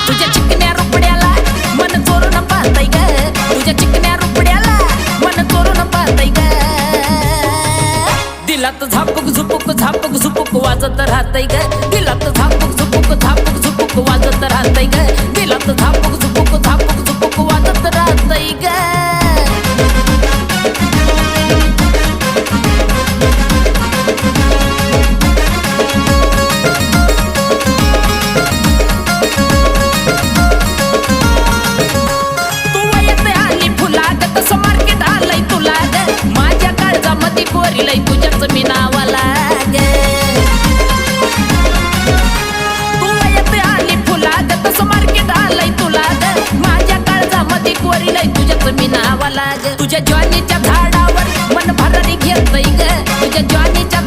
तुझ्या चिकन्या रुपड्याला मन चोरून पाहतय ग, तुझ्या चिकन्या रुपड्याला मन चोरून पाहतय ग. दिलात झापूक झुपूक झापूक झुपूक वाजत राहतय ग, दिलात झापूक झुपूक झापूक झुपूक वाजत राहतय ग, दिलात झापूक झुपूक झापूक झुपूक वाजत राहतय ग. पोरीलाई तुझ्याच मी नावाला ग, तू येते आली फुलाग तसं मार्केट आलंय तुला ग. माझ्या काळजामध्ये पोरीलाई तुझ्याच मी नावाला ग. तुझ्या ज्वानीच्या झाडावर मन भरारी घेतय ग, तुझ्या ज्वानीच्या